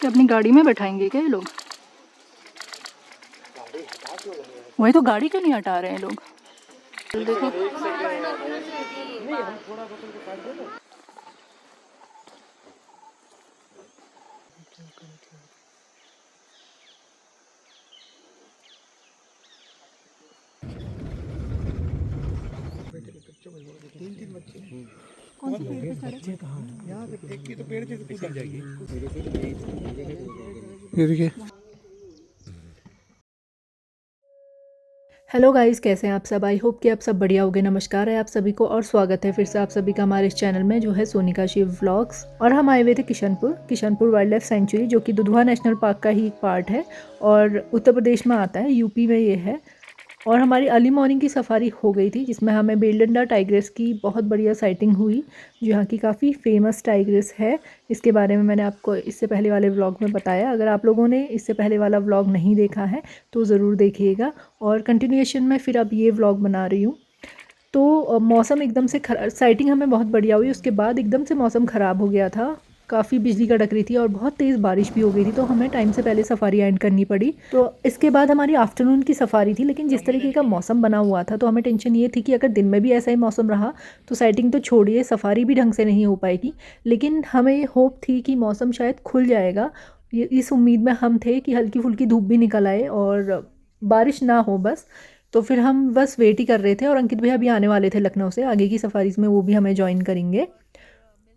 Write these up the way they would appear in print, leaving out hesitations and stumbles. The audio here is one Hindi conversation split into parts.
कि अपनी गाड़ी में बैठाएंगे क्या ये लोग? वही तो, गाड़ी क्यों नहीं हटा रहे हैं लोग? देखो तीन बच्चे कौन से पेड़ पे चढ़े? कहाँ यहाँ पे एक की तो पेड़ से कूद जाएगी। ये देखिए। हेलो गाइस, कैसे हैं आप सब? आई होप कि आप सब बढ़िया होंगे। नमस्कार है आप सभी को और स्वागत है फिर से आप सभी का हमारे इस चैनल में जो है सोनिका शिव व्लॉग्स। और हम आए हुए थे किशनपुर वाइल्ड लाइफ सेंचुरी, जो कि दुधवा नेशनल पार्क का ही एक पार्ट है और उत्तर प्रदेश में आता है, यूपी में ये है। और हमारी अर्ली मॉर्निंग की सफारी हो गई थी, जिसमें हमें बेलडंडा टाइग्रेस की बहुत बढ़िया साइटिंग हुई, जो यहाँ की काफ़ी फेमस टाइग्रेस है। इसके बारे में मैंने आपको इससे पहले वाले व्लॉग में बताया। अगर आप लोगों ने इससे पहले वाला व्लॉग नहीं देखा है तो ज़रूर देखिएगा। और कंटिन्यूएशन में फिर अब ये व्लॉग बना रही हूँ। तो मौसम एकदम से साइटिंग हमें बहुत बढ़िया हुई, उसके बाद एकदम से मौसम ख़राब हो गया था। काफ़ी बिजली कड़क रही थी और बहुत तेज़ बारिश भी हो गई थी, तो हमें टाइम से पहले सफारी एंड करनी पड़ी। तो इसके बाद हमारी आफ्टरनून की सफारी थी, लेकिन जिस तरीके का मौसम बना हुआ था तो हमें टेंशन ये थी कि अगर दिन में भी ऐसा ही मौसम रहा तो साइटिंग तो छोड़िए, सफारी भी ढंग से नहीं हो पाएगी। लेकिन हमें होप थी कि मौसम शायद खुल जाएगा। इस उम्मीद में हम थे कि हल्की फुल्की धूप भी निकल आए और बारिश ना हो बस। तो फिर हम बस वेट ही कर रहे थे और अंकित भैया अभी आने वाले थे लखनऊ से, आगे की सफारीज़ में वो भी हमें ज्वाइन करेंगे।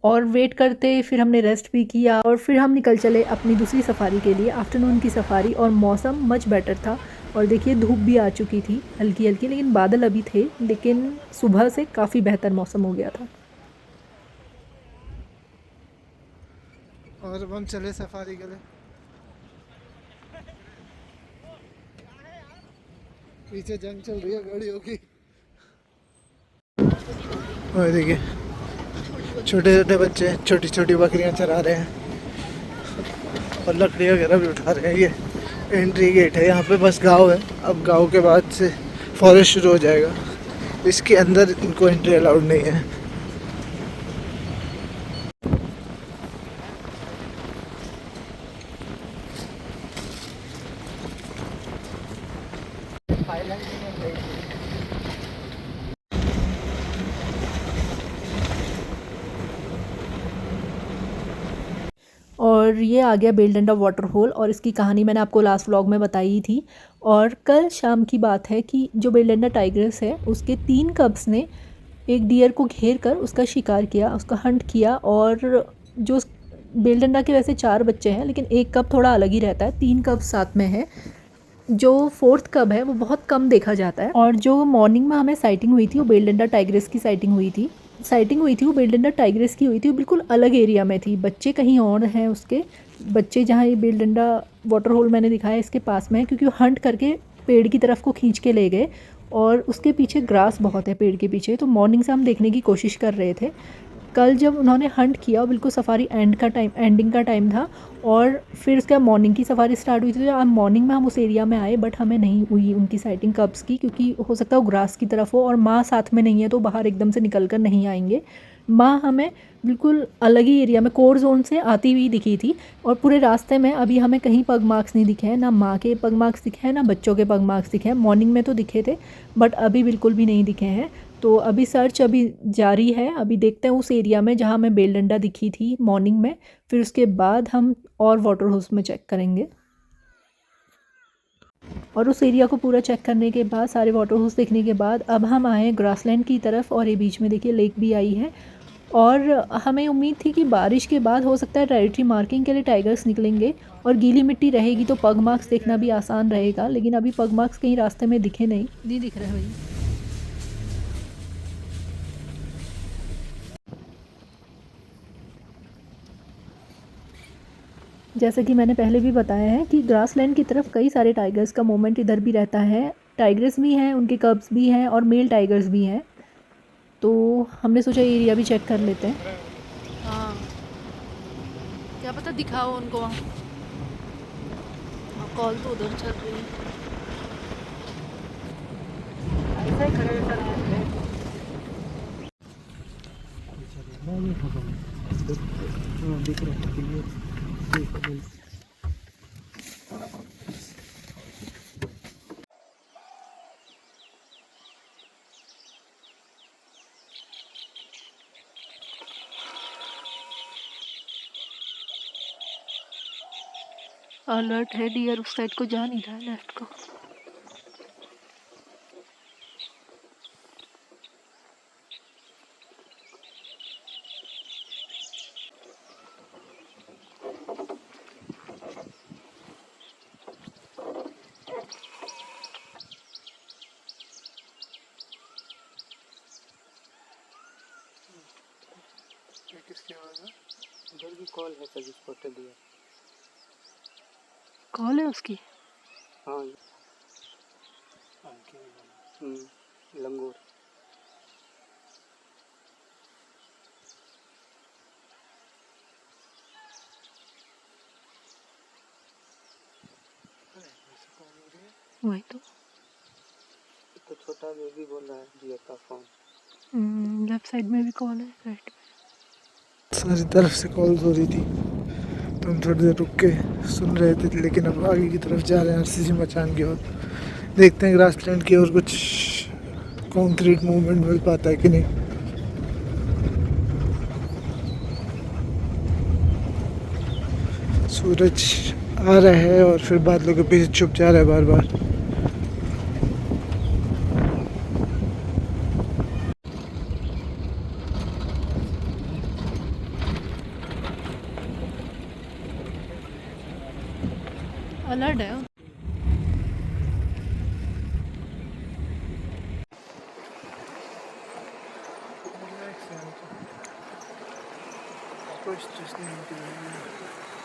और वेट करते फिर हमने रेस्ट भी किया और फिर हम निकल चले अपनी दूसरी सफारी के लिए, आफ्टरनून की सफारी। और मौसम मच बेटर था और देखिए धूप भी आ चुकी थी हल्की हल्की, लेकिन बादल अभी थे, लेकिन सुबह से काफ़ी बेहतर मौसम हो गया था। और अब हम चले सफारी के लिए। पीछे जंग चल रही है गाड़ियों की। और देखिए छोटे छोटे बच्चे छोटी छोटी बकरियां चरा रहे हैं और लकड़ी वगैरह भी उठा रहे हैं। ये एंट्री गेट है, यहाँ पे बस गांव है। अब गांव के बाद से फॉरेस्ट शुरू हो जाएगा, इसके अंदर इनको एंट्री अलाउड नहीं है। और ये आ गया बेलडंडा वाटर होल, और इसकी कहानी मैंने आपको लास्ट व्लॉग में बताई थी। और कल शाम की बात है कि जो बेलडंडा टाइग्रेस है उसके 3 कब्स ने एक डियर को घेर कर उसका शिकार किया, उसका हंट किया। और जो बेलडंडा के वैसे 4 बच्चे हैं, लेकिन एक कब थोड़ा अलग ही रहता है, 3 कब साथ में है। जो 4th कब है वो बहुत कम देखा जाता है। और जो मॉर्निंग में हमें साइटिंग हुई थी वो बेलडंडा टाइग्रेस की साइटिंग हुई थी। वो बेलडंडा टाइग्रेस की हुई थी, वो बिल्कुल अलग एरिया में थी। बच्चे कहीं और हैं उसके, बच्चे जहाँ ये बेलडंडा वाटर होल मैंने दिखाया इसके पास में है, क्योंकि वो हंट करके पेड़ की तरफ को खींच के ले गए और उसके पीछे ग्रास बहुत है पेड़ के पीछे। तो मॉर्निंग से हम देखने की कोशिश कर रहे थे। कल जब उन्होंने हंट किया बिल्कुल सफारी एंडिंग का टाइम था, और फिर उसके बाद मॉर्निंग की सफारी स्टार्ट हुई थी। तो मॉर्निंग में हम उस एरिया में आए, बट हमें नहीं हुई उनकी साइटिंग कब्स की, क्योंकि हो सकता है वो ग्रास की तरफ हो और माँ साथ में नहीं है तो बाहर एकदम से निकल कर नहीं आएंगे। माँ हमें बिल्कुल अलग ही एरिया में कोर जोन से आती हुई दिखी थी। और पूरे रास्ते में अभी हमें कहीं पग मार्क्स नहीं दिखे हैं, ना माँ के पग मार्क्स दिखे हैं ना बच्चों के पग मार्क्स दिखे हैं। मॉर्निंग में तो दिखे थे बट अभी बिल्कुल भी नहीं दिखे हैं। तो अभी सर्च अभी जारी है, अभी देखते हैं उस एरिया में जहाँ हमें बेलडंडा दिखी थी मॉर्निंग में, फिर उसके बाद हम और वाटर होल्स में चेक करेंगे। और उस एरिया को पूरा चेक करने के बाद, सारे वाटर होल्स देखने के बाद, अब हम आए ग्रासलैंड की तरफ। और ये बीच में देखिए लेक भी आई है। और हमें उम्मीद थी कि बारिश के बाद हो सकता है टेरिटरी मार्किंग के लिए टाइगर्स निकलेंगे और गीली मिट्टी रहेगी तो पग मार्क्स देखना भी आसान रहेगा, लेकिन अभी पग मार्क्स कहीं रास्ते में दिखे नहीं दिख रहे भाई। जैसा कि मैंने पहले भी बताया है कि ग्रासलैंड की तरफ कई सारे टाइगर्स का मूवमेंट इधर भी रहता है। टाइगर्स भी हैं, उनके कब्स भी हैं और मेल टाइगर्स भी हैं। तो हमने सोचा एरिया भी चेक कर लेते हैं। हाँ, क्या पता दिखाओ उनको वहाँ। कॉल तो उधर चल रही है। ऐसे ही खड़े दिख रहा है। अलर्ट है, डियर उस साइड को जा नहीं रहा है, लेफ्ट को। किसकी आवाज़ है? उधर भी कॉल है सर्विस पोर्टल दिया। कॉल है उसकी। हाँ लंगोर। वही तो छोटा बेबी बोल रहा है जिया का फोन। लेफ्ट साइड में भी कॉल है, राइट। सारी तरफ से कॉल्स हो रही थी तो हम थोड़ी देर रुक के सुन रहे थे, लेकिन अब आगे की तरफ जा रहे हैं आरसीसी मचान की ओर। देखते हैं ग्रासलैंड की ओर कुछ कॉन्क्रीट मूवमेंट मिल पाता है कि नहीं। सूरज आ रहा है और फिर बादलों के पीछे छुप जा रहा है बार बार। अलर्ट है।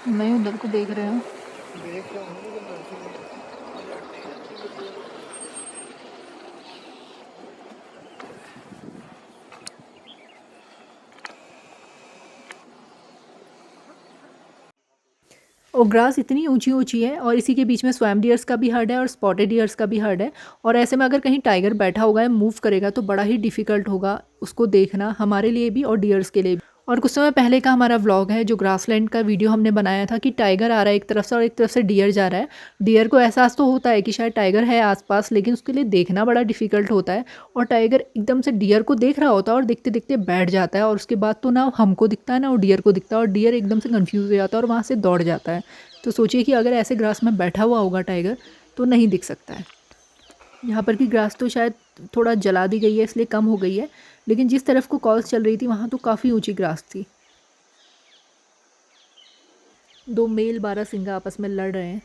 मैं उधर को देख रहे हूँ। देख रहा हूँ और ग्रास इतनी ऊंची ऊंची है और इसी के बीच में स्वैम डियर्स का भी हर्ड है और स्पॉटेड डियर्स का भी हर्ड है। और ऐसे में अगर कहीं टाइगर बैठा होगा या मूव करेगा तो बड़ा ही डिफिकल्ट होगा उसको देखना, हमारे लिए भी और डियर्स के लिए भी। और कुछ समय पहले का हमारा व्लॉग है जो ग्रासलैंड का वीडियो हमने बनाया था कि टाइगर आ रहा है एक तरफ से और एक तरफ से डियर जा रहा है। डियर को एहसास तो होता है कि शायद टाइगर है आसपास, लेकिन उसके लिए देखना बड़ा डिफिकल्ट होता है। और टाइगर एकदम से डियर को देख रहा होता है और देखते देखते बैठ जाता है और उसके बाद तो ना हमको दिखता है ना वो डियर को दिखता है और डियर एकदम से कन्फ्यूज़ हो जाता है और वहाँ से दौड़ जाता है। तो सोचिए कि अगर ऐसे ग्रास में बैठा हुआ होगा टाइगर तो नहीं दिख सकता है। यहाँ पर की ग्रास तो शायद थोड़ा जला दी गई है इसलिए कम हो गई है, लेकिन जिस तरफ को कॉल्स चल रही थी वहाँ तो काफ़ी ऊंची ग्रास थी। दो मेल बारहसिंगा आपस में लड़ रहे हैं।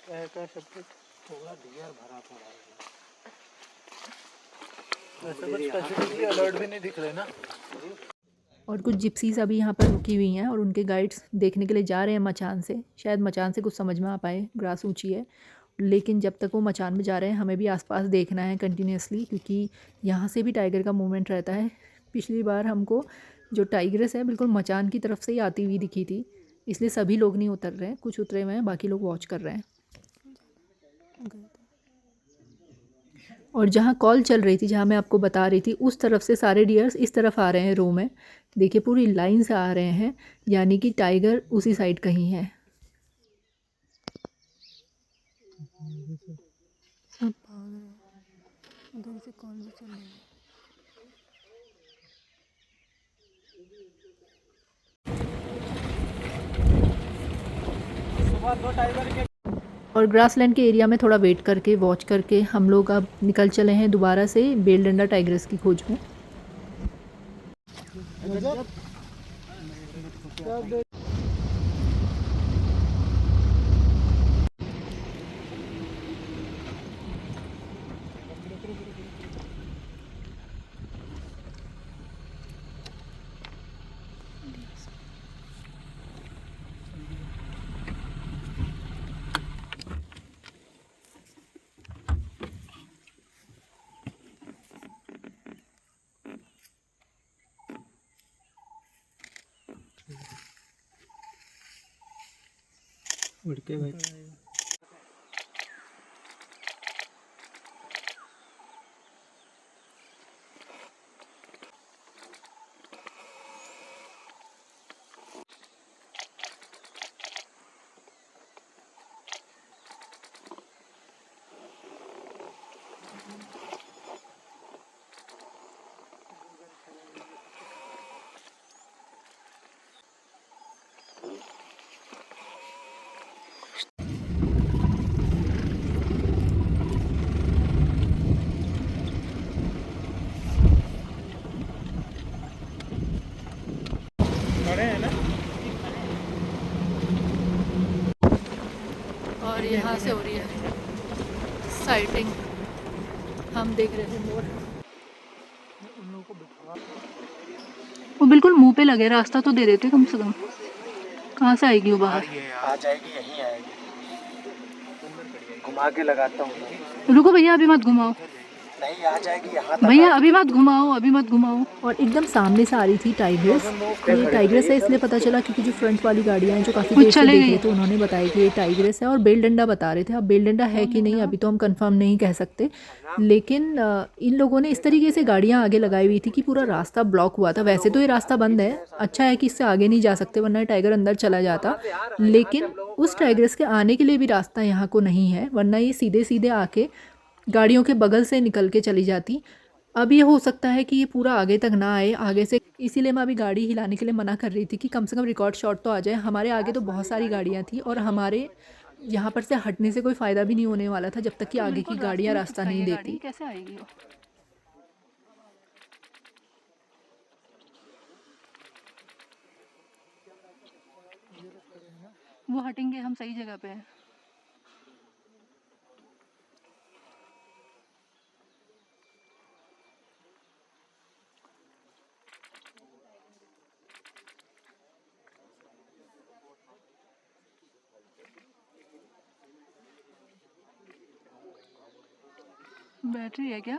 थोड़ा डियर भरा पड़ा है। वैसे कुछ स्पेसिफिकली अलर्ट भी नहीं दिख रहे ना। और कुछ जिप्सीज अभी यहाँ पर रुकी हुई हैं और उनके गाइड्स देखने के लिए जा रहे हैं मचान से। शायद मचान से कुछ समझ में आ पाए, ग्रास ऊंची है, लेकिन जब तक वो मचान में जा रहे हैं हमें भी आसपास देखना है कंटिन्यूसली, क्योंकि यहाँ से भी टाइगर का मूवमेंट रहता है। पिछली बार हमको जो टाइग्रेस है बिल्कुल मचान की तरफ से ही आती हुई दिखी थी, इसलिए सभी लोग नहीं उतर रहे हैं, कुछ उतरे हुए हैं, बाकी लोग वॉच कर रहे हैं। और जहाँ कॉल चल रही थी, जहाँ मैं आपको बता रही थी, उस तरफ से सारे डियर्स इस तरफ आ रहे हैं रो में। देखिए पूरी लाइन से आ रहे हैं, यानी कि टाइगर उसी साइड कहीं है। सब भाग रहे हैं, उधर से कॉल भी चल रही है। और ग्रासलैंड के एरिया में थोड़ा वेट करके वॉच करके हम लोग अब निकल चले हैं दोबारा से बेलडंडा टाइग्रेस की खोज में। उड़ के भाई। यहाँ से हो रही है साइटिंग। हम देख रहे थे मोर, वो बिल्कुल मुंह पे लगे, रास्ता तो दे देते कम से कम। कहाँ से आएगी वो बाहर? आ जाएगी, यहीं आएगी। घुमा के लगाता हूँ। रुको भैया, अभी मत घुमाओ नहीं, आ जाएगी यहाँ भैया, अभी मत घुमाओ, अभी मत घुमाओ। और एकदम सामने से आ रही थी टाइग्रेस। ये टाइग्रेस है इसलिए पता चला क्योंकि जो फ्रंट वाली गाड़ियाँ हैं जो काफ़ी देर से देख रहे थे उन्होंने बताया कि ये टाइग्रेस है और बेल डंडा बता रहे थे। अब बेल डंडा है कि नहीं अभी तो हम कंफर्म नहीं कह सकते, लेकिन इन लोगों ने इस तरीके से गाड़ियाँ आगे लगाई हुई थी कि पूरा रास्ता ब्लॉक हुआ था। वैसे तो ये रास्ता बंद है, अच्छा है कि इससे आगे नहीं जा सकते वरना टाइगर अंदर चला जाता, लेकिन उस टाइग्रेस के आने के लिए भी रास्ता यहाँ को नहीं है, वरना ये सीधे सीधे आके गाड़ियों के बगल से निकल के चली जाती। अब ये हो सकता है कि ये पूरा आगे तक ना आए आगे से, इसीलिए मैं अभी गाड़ी हिलाने के लिए मना कर रही थी कि कम से कम रिकॉर्ड शॉट तो आ जाए। हमारे आगे तो बहुत सारी गाड़ियाँ थी और हमारे यहाँ पर से हटने से कोई फ़ायदा भी नहीं होने वाला था जब तक कि आगे की गाड़ियाँ रास्ता नहीं देती। कैसे आएगी वो हटेंगे, हम सही जगह पे हैं। बैटरी है क्या?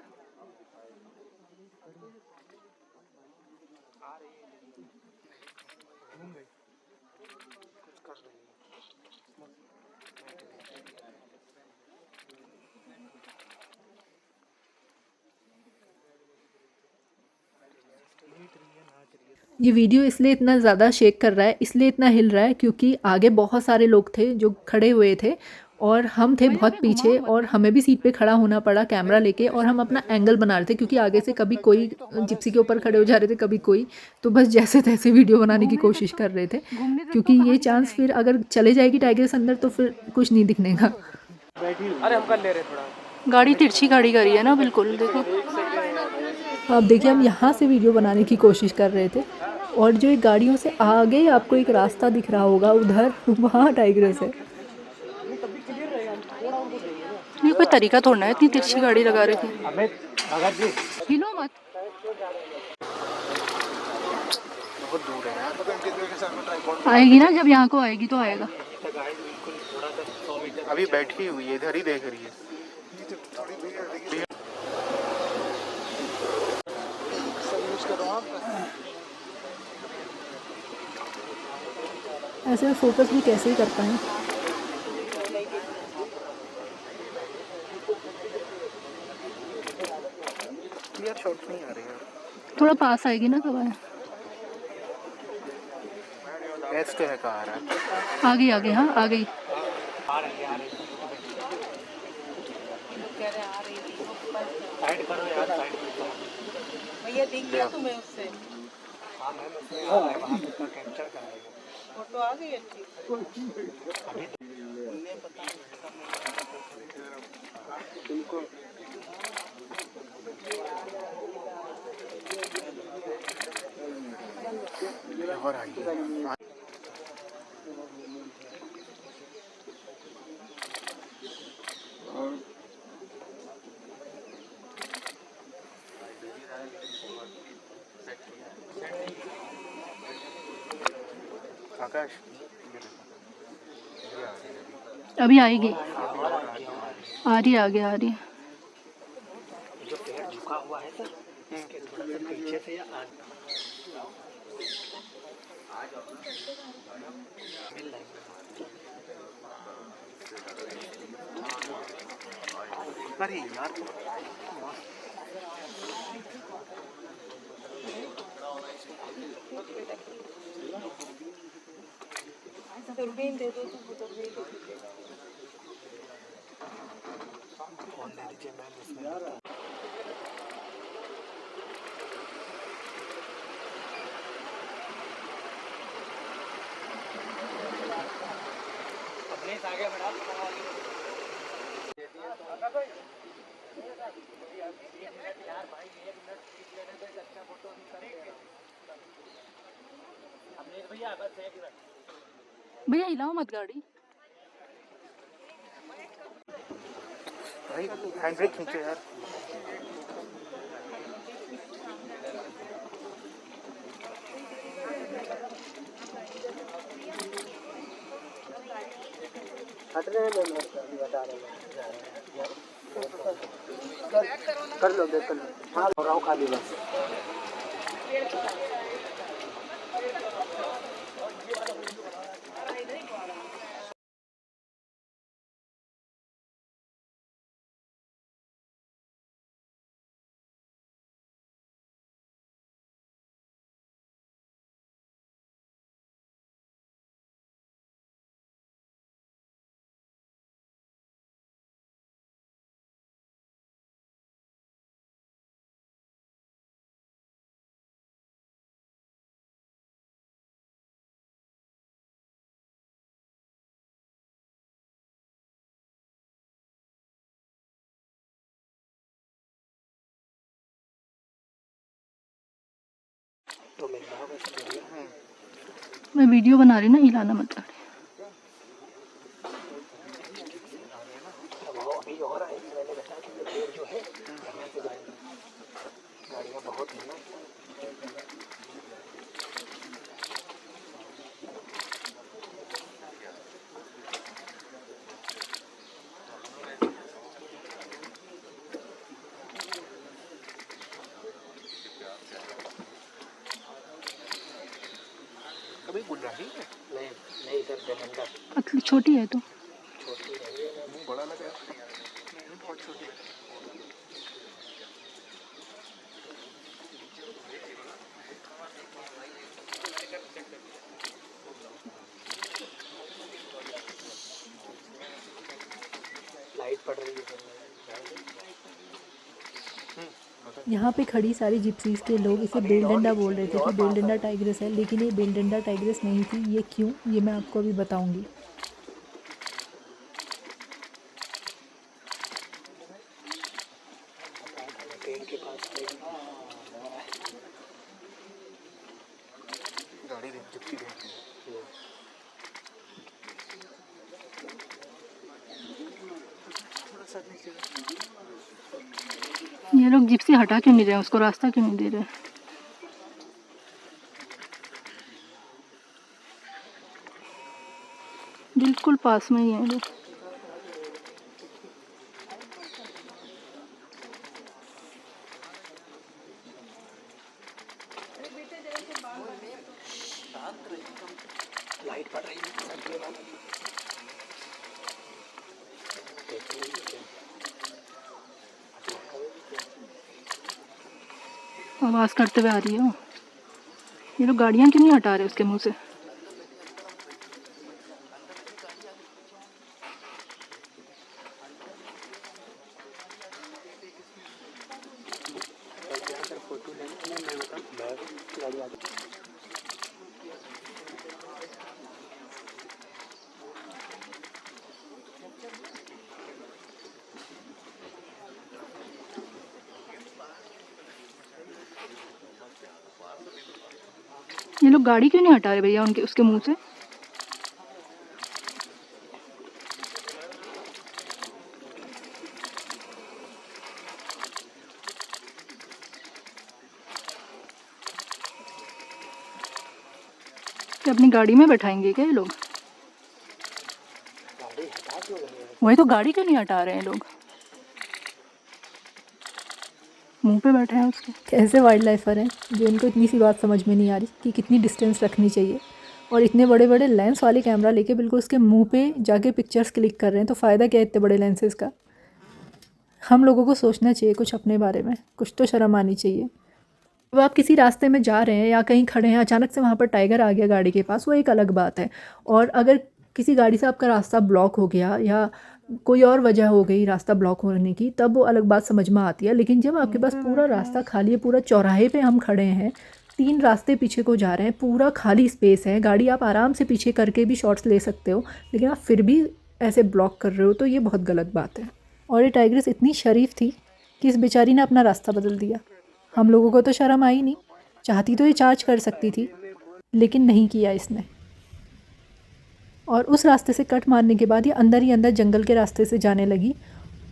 ये वीडियो इसलिए इतना ज़्यादा शेक कर रहा है, इसलिए इतना हिल रहा है क्योंकि आगे बहुत सारे लोग थे जो खड़े हुए थे और हम थे बहुत पीछे और हमें भी सीट पे खड़ा होना पड़ा कैमरा लेके, और हम अपना एंगल बना रहे थे क्योंकि आगे से कभी कोई जिप्सी के ऊपर खड़े हो जा रहे थे, कभी कोई, तो बस जैसे तैसे वीडियो बनाने की कोशिश कर रहे थे क्योंकि ये चांस फिर अगर चले जाएगी टाइगर्स अंदर तो फिर कुछ नहीं दिखने का। अरे हम कर ले रहे थोड़ा। गाड़ी तिरछी गाड़ी करी है ना, बिल्कुल देखो। अब देखिए हम यहाँ से वीडियो बनाने की कोशिश कर रहे थे और जो एक गाड़ियों से आगे आपको एक रास्ता दिख रहा होगा उधर, वहाँ टाइग्रेस है। ये कोई तरीका थोड़ा है, इतनी तिरछी गाड़ी लगा रहे थे। हिलो मत। बहुत दूर है। आएगी ना, जब यहाँ को आएगी तो आएगा। अभी बैठी हुई है, इधर ही देख रही है। ऐसे में फोकस भी कैसे ही कर पाए। क्लियर शॉट नहीं आ रही है। थोड़ा पास आएगी ना, कब आए? एच तो है, कहाँ आ रहा है? आ गई आ गई, हाँ आ गई। भैया दिख गया तुम्हें उससे? फोटो आ गई अच्छी। और आइए। आकाश, अभी आएगी, आ रही है, आगे आ रही है। जो पेड़ झुका हुआ है सर, इसके थोड़ा सा पीछे से या आगे मिल रहा है। अरे यार दूरबीन दे दो तो दूरबीन कौन दे दीजिए मैम इसमें। अपने आगे बढ़ा यार भाई, 1 मिनट खींच लेने से अच्छा फोटो निकाल। भैया बस 1 मिनट भैया हिलाओ मत गाड़ी। भाई हैंड ब्रेक खींचो यार। हट रहे हैं लोग, बता रहे हैं कर लो देख कर लो। हाँ हो रहा हूँ खाली बस। तो मिल रहा होगा। मैं वीडियो बना रही ना, हिलाना मत कर। अब अभी हो रहा है, मैंने बताया कि पेड़ जो है यहाँ से जाएंगे, गाड़ियाँ बहुत है ना। अभी गुल्लाही है, नहीं नहीं सर डंडा पतली छोटी है तो। छोटी है। मुंह बड़ा लगा नहीं, बहुत छोटी है। लाइट पड़ रही है। यहाँ पे खड़ी सारी जिप्सीज के लोग इसे बेल डंडा बोल रहे थे कि बेल डंडा टाइग्रेस है, लेकिन ये बेल डंडा टाइग्रेस नहीं थी। ये क्यों, ये मैं आपको अभी बताऊंगी। पेड़ के पास गाड़ी देख, जिप्सी देख। थोड़ा सा नीचे ये लोग जिप्सी हटा क्यों नहीं रहे हैं, उसको रास्ता क्यों नहीं दे रहे? बिल्कुल पास में ही है लोग। लाइट पड़ रही है। आवाज़ करते हुए आ रही हो। ये लोग गाड़ियाँ क्यों नहीं हटा रहे उसके मुंह से? फोटो लेने मैं गाड़ी आ गई। ये लोग गाड़ी क्यों नहीं हटा रहे भैया उनके उसके मुंह से? क्या अपनी गाड़ी में बैठाएंगे क्या ये लोग? गाड़ी हटा क्यों रहे हैं? वही तो, गाड़ी क्यों नहीं हटा रहे हैं लोग? मुंह पे बैठे हैं उसके। कैसे वाइल्ड लाइफर हैं जो इनको इतनी सी बात समझ में नहीं आ रही कि कितनी डिस्टेंस रखनी चाहिए, और इतने बड़े बड़े लेंस वाले कैमरा लेके बिल्कुल उसके मुंह पे जाके पिक्चर्स क्लिक कर रहे हैं। तो फ़ायदा क्या है इतने बड़े लेंसेज का? हम लोगों को सोचना चाहिए कुछ अपने बारे में, कुछ तो शर्म आनी चाहिए। अब आप किसी रास्ते में जा रहे हैं या कहीं खड़े हैं, अचानक से वहाँ पर टाइगर आ गया गाड़ी के पास, वो एक अलग बात है। और अगर किसी गाड़ी से आपका रास्ता ब्लॉक हो गया या कोई और वजह हो गई रास्ता ब्लॉक होने की, तब वो अलग बात समझ में आती है। लेकिन जब आपके पास पूरा रास्ता खाली है, पूरा चौराहे पे हम खड़े हैं, 3 रास्ते पीछे को जा रहे हैं, पूरा खाली स्पेस है, गाड़ी आप आराम से पीछे करके भी शॉट्स ले सकते हो, लेकिन आप फिर भी ऐसे ब्लॉक कर रहे हो, तो ये बहुत गलत बात है। और ये टाइग्रेस इतनी शरीफ थी कि इस बेचारी ने अपना रास्ता बदल दिया। हम लोगों को तो शर्म आई नहीं, चाहती तो ये चार्ज कर सकती थी, लेकिन नहीं किया इसने। और उस रास्ते से कट मारने के बाद ये अंदर ही अंदर जंगल के रास्ते से जाने लगी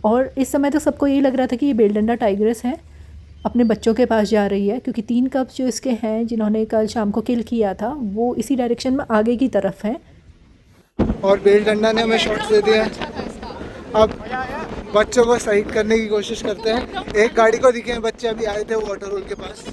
और इस समय तो सबको यही लग रहा था कि ये बेलडंडा टाइग्रेस है, अपने बच्चों के पास जा रही है, क्योंकि 3 कप्स जो इसके हैं जिन्होंने कल शाम को किल किया था वो इसी डायरेक्शन में आगे की तरफ हैं। और बेलडंडा ने हमें शॉट्स दे दिया। अब बच्चों को साइड करने की कोशिश करते हैं। एक गाड़ी को दिखे हैं बच्चे, अभी आए थे वो वाटर होल के पास।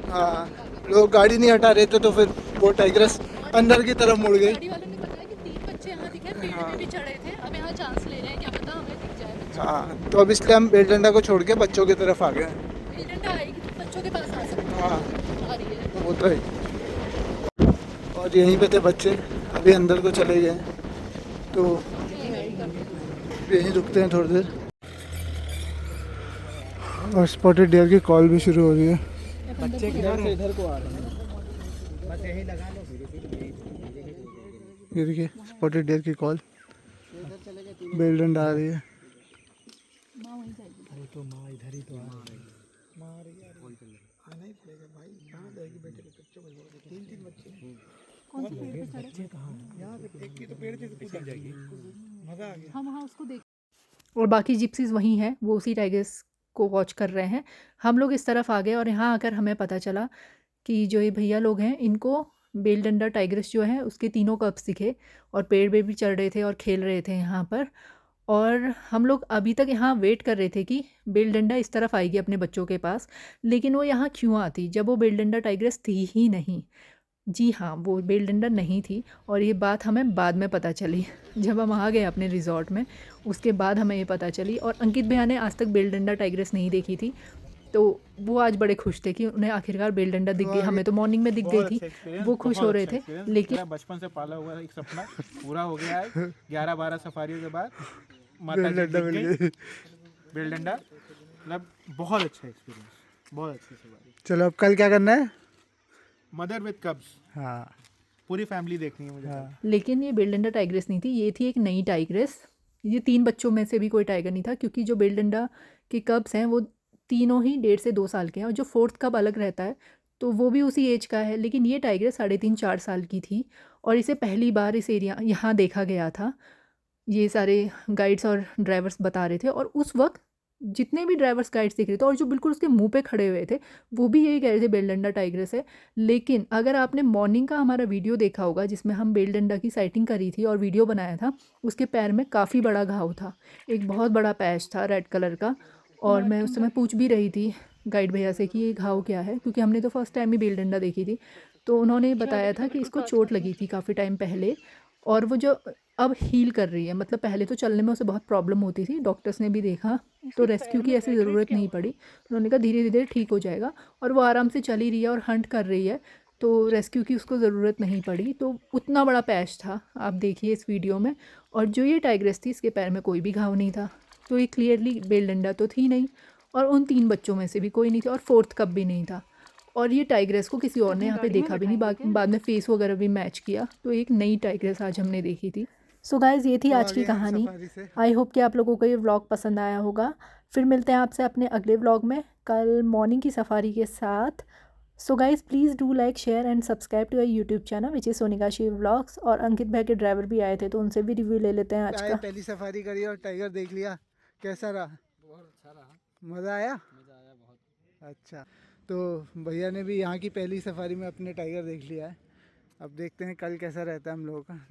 हाँ, लोग गाड़ी नहीं हटा रहे थे तो फिर वो टाइग्रेस अंदर की तरफ मुड़ गई। गाड़ी वालों ने बताया कि 3 बच्चे यहाँ दिखे, पेड़ पे भी चढ़े थे, अब यहाँ चांस ले रहे हैं, क्या पता हमें दिख जाए बच्चे। हाँ, तो अब इसलिए हम बेलडंडा को छोड़ के बच्चों की तरफ आ गए हैं। बेलडंडा आएगी तो बच्चों के पास आ सकते हाँ, हैं, आ रही है। वो तो है। और यहीं पे थे बच्चे, अभी अंदर को चले गए, तो यहीं रुकते हैं थोड़ी देर। और स्पॉटेड डियर की कॉल भी शुरू हो रही है। बच्चे किधर से इधर को आ रहे हैं, बस यही लगा लो फिर ये देखिए स्पॉटेड डियर की कॉल, बेलडंडा आ रही है। अरे तो माँ इधर ही तो आ रही है। माँ आ रही है, आना ही पड़ेगा भाई, कहाँ जाएगी बेटे के बच्चों को छोड़ के? 3 बच्चे हैं। कौन से पेड़ पे चढ़े? बच्चे कहाँ हैं? यहाँ पे एक की तो पेड़ से कूद जाएगी, मज़ा आ गया। हम वहाँ उसको देख, और बाकी जिप्सीज वहीं हैं, वो उसी टाइगर्स को वॉच कर रहे हैं। हम लोग इस तरफ आ गए और यहाँ आकर हमें पता चला कि जो ये भैया लोग हैं इनको बेलडंडा टाइग्रेस जो है उसके 3 कप्स दिखे और पेड़ पे भी चढ़ रहे थे और खेल रहे थे यहाँ पर। और हम लोग अभी तक यहाँ वेट कर रहे थे कि बेलडंडा इस तरफ आएगी अपने बच्चों के पास, लेकिन वो यहाँ क्यों आती जब वो बेलडंडा टाइग्रेस थी ही नहीं। जी हाँ, वो बेलडंडा नहीं थी और ये बात हमें बाद में पता चली जब हम आ गए अपने रिजॉर्ट में, उसके बाद हमें ये पता चली। और अंकित भैया ने आज तक बेलडंडा टाइग्रेस नहीं देखी थी, तो वो आज बड़े खुश थे कि उन्हें आखिरकार बेलडंडा दिख गई। हमें तो मॉर्निंग में दिख गई थी, वो खुश हो रहे थे। लेकिन मेरा बचपन से पाला हुआ एक सपना पूरा हो गया है। 11-12 सफारियों के बाद माता जी दिख गई, बेलडंडा। मतलब बहुत अच्छा एक्सपीरियंस, बहुत अच्छी सवारी। चलो अब कल क्या करना है? मदर विद कब्स, हाँ, पूरी फैमिली देखनी है मुझे। हाँ। लेकिन ये बेलडंडा टाइग्रेस नहीं थी, ये थी एक नई टाइग्रेस। ये 3 बच्चों में से भी कोई टाइगर नहीं था, क्योंकि जो बेलडंडा के कब्स हैं वो तीनों ही 1.5 से 2 साल के हैं, और जो 4th कब अलग रहता है तो वो भी उसी एज का है। लेकिन ये टाइग्रेस 3.5-4 साल की थी और इसे पहली बार इस एरिया यहाँ देखा गया था। ये सारे गाइड्स और ड्राइवर्स बता रहे थे, और उस वक्त जितने भी ड्राइवर्स गाइड्स दिख रहे थे और जो बिल्कुल उसके मुंह पे खड़े हुए थे वो भी यही कह रहे थे बेलडंडा टाइग्रेस है। लेकिन अगर आपने मॉर्निंग का हमारा वीडियो देखा होगा जिसमें हम बेलडंडा की साइटिंग करी थी और वीडियो बनाया था, उसके पैर में काफ़ी बड़ा घाव था, एक बहुत बड़ा पैच था रेड कलर का। और मैं उस समय पूछ भी रही थी गाइड भैया से कि ये घाव क्या है, क्योंकि हमने तो फर्स्ट टाइम ही बेलडंडा देखी थी। तो उन्होंने बताया था कि इसको चोट लगी थी काफ़ी टाइम पहले, और वो जो अब हील कर रही है। मतलब पहले तो चलने में उसे बहुत प्रॉब्लम होती थी, डॉक्टर्स ने भी देखा तो रेस्क्यू की ऐसी ज़रूरत नहीं पड़ी। उन्होंने कहा धीरे धीरे ठीक हो जाएगा, और वो आराम से चली रही है और हंट कर रही है, तो रेस्क्यू की उसको ज़रूरत नहीं पड़ी। तो उतना बड़ा पैच था, आप देखिए इस वीडियो में। और जो ये टाइग्रेस थी इसके पैर में कोई भी घाव नहीं था, तो ये क्लियरली बेलडंडा तो थी नहीं, और उन 3 बच्चों में से भी कोई नहीं था, और 4th कब भी नहीं था। और ये टाइग्रेस को किसी और ने यहाँ पे देखा भी नहीं, बाद में फेस वगैरह भी मैच किया, तो एक नई टाइग्रेस आज हमने देखी थी। सो गाइज़, ये थी आज की कहानी। आई होप कि आप लोगों को ये व्लॉग पसंद आया होगा। फिर मिलते हैं आपसे अपने अगले व्लॉग में कल मॉर्निंग की सफारी के साथ। So guys, please do like, share and subscribe to our YouTube channel which is Sonika Shiv vlogs. और अंकित भाई के ड्राइवर भी आए थे, तो उनसे भी रिव्यू ले लेते हैं आज का। पहली सफारी करी और टाइगर देख लिया, कैसा रहा? बहुत अच्छा रहा, मज़ा आया? मज़ा आया बहुत। अच्छा, तो भैया ने भी यहाँ की पहली सफारी में अपने टाइगर देख लिया है। अब देखते हैं कल कैसा रहता है हम लोगों का।